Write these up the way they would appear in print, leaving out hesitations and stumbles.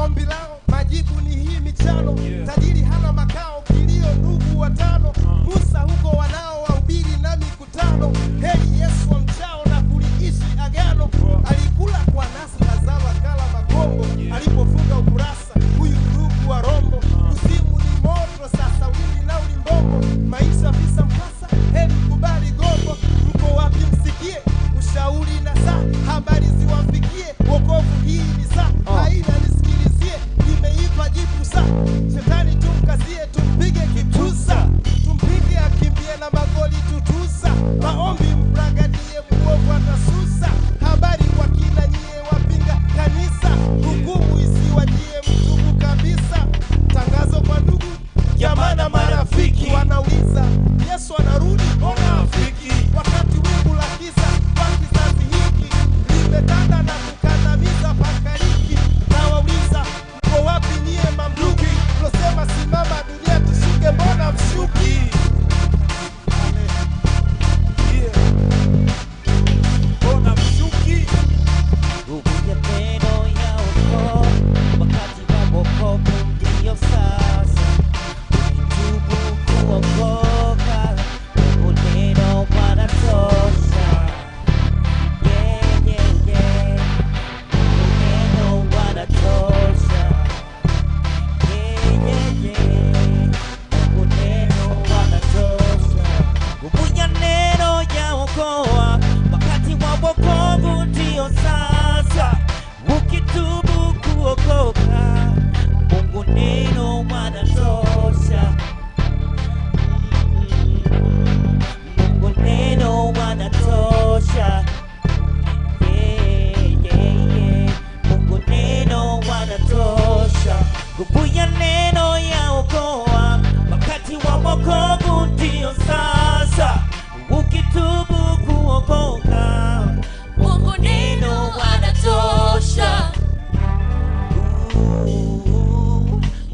ombi lao majibu ni hii michano. Tajiri hana makao, kilio ndugu watano. Musa huko wanao wahubiri na mikutano. Heri Yesu wa mchao na kuliishi agano. Alikula kwa nasi Lazaro kala magongo. Alipofunga ukurasa huyu ndugu wa rombo. Usimu ni moto sasa wili na ulimbombo. Maisha visa mkasa, heri kubali gombo. Mko wapi msikie ushauri na saa, habari ziwafikie. Wokovu hii ni saa, haina nisikilizie. Nimeipa jibu saa, shetani tumkazie, tumpige kipusa. Tumpige akimbie na magoli tutusa. Maombi mpragadie, mwovu atasusa. Habari kwa kina nyie wapinga kanisa. Hukumu isiwajie, mtubu kabisa. Tangazo kwa ndugu jamaa na marafiki. Wanauliza Yesu anarudi, mbona afiki? Wakati wingu la giza kwa kizazi hiki limetanda na kukandamiza pakariki. Nawauliza mko wapi nyie mamluki? Losema simama dunia tushuke, mbona mshuki? Mbona mshuki? Kupiga neno ya ukoo, wakati wa wokovu ndio sasa. Ukitubu kuokoka, Mungu neno wanatosha. Yeah, yeah, yeah. Mungu neno wanatosha. Yeah, yeah, yeah. Mungu neno wanatosha. Kupiga neno ya okoa, wakati wa wokovu ndio sasa. Ukitubu kuokoka, Mungu neno wanatosha. Mungu neno wanatosha. Yeah, yeah, yeah. Mungu neno wanatosha. Kupuya neno ya okoa, wakati wa wokovu ndio sasa. Ukitubu kuokoka, Mungu neno wanatosha.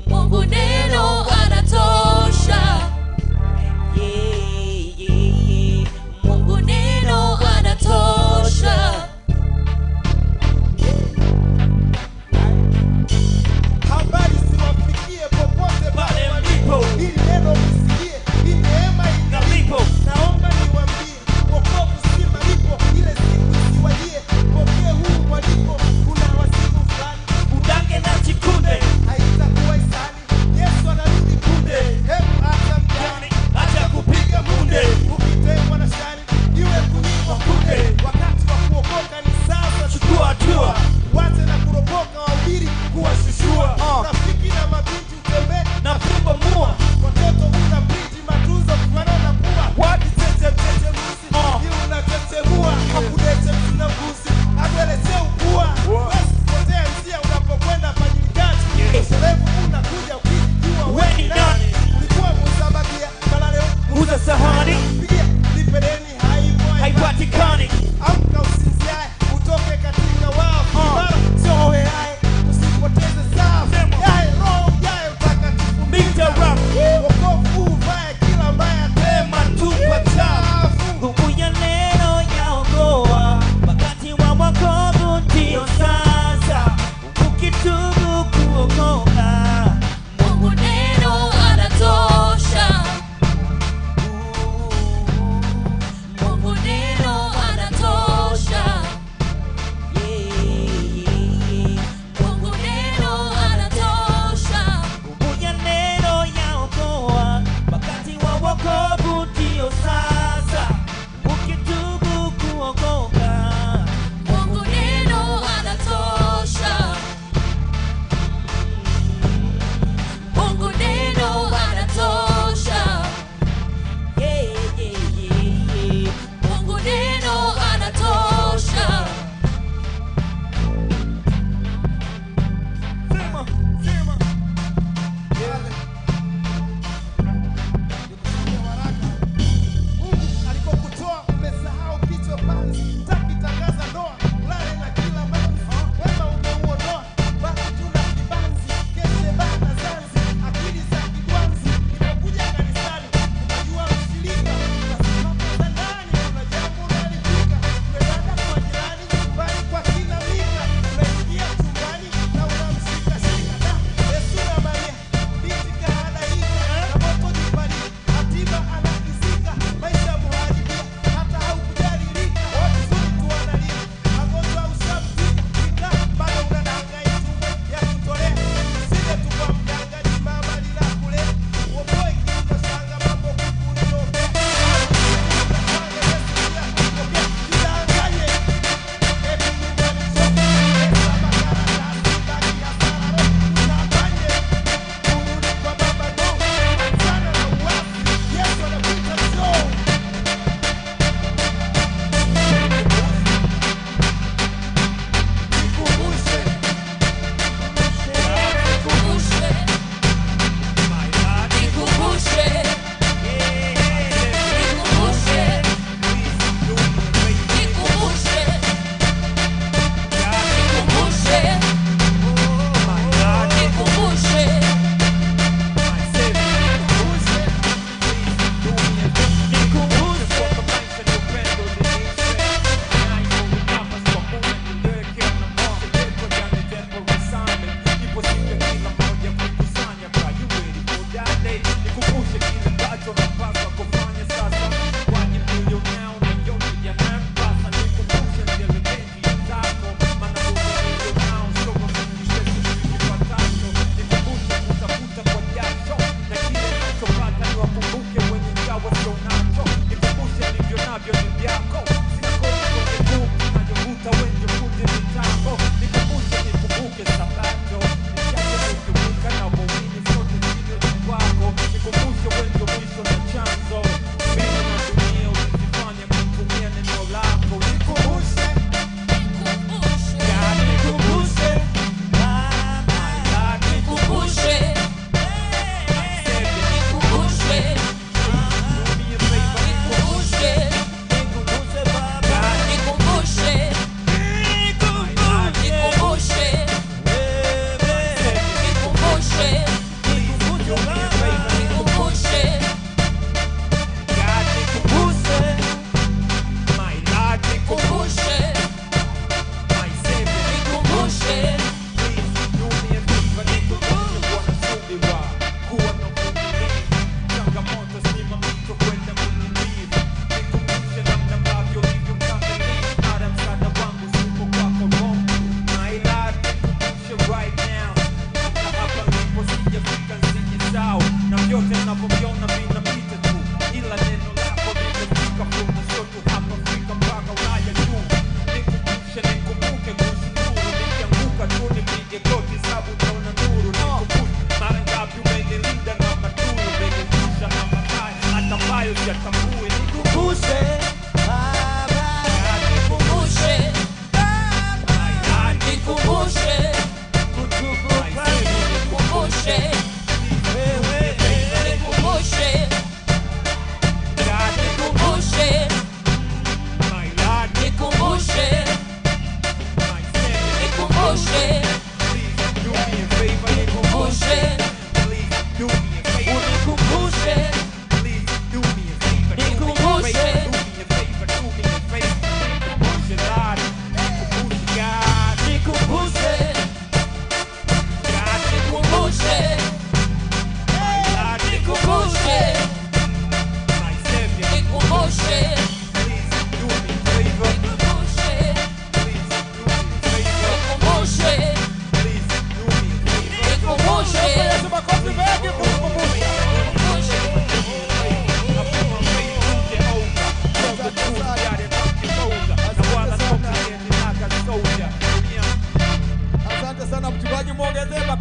Mungu neno wanatosha. yeah, yeah, yeah. Mungu neno wanatosha. Habari ziwafikie popote pale walipo. Hili neno msikie, hii neema ingalipo. Naomba niwaambie, wokovu si malipo. Ile siku isiwajie, pokee huu walipo. Kuna wasiku fulani Udange na chikunde, haitakuwa hisani. Yesu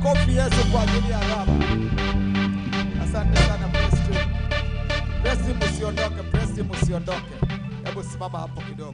makofi Yesu kwa ajili ya Baba. Asante sana Preston. Preston msiondoke, Preston msiondoke. Hebu simama hapo kidogo.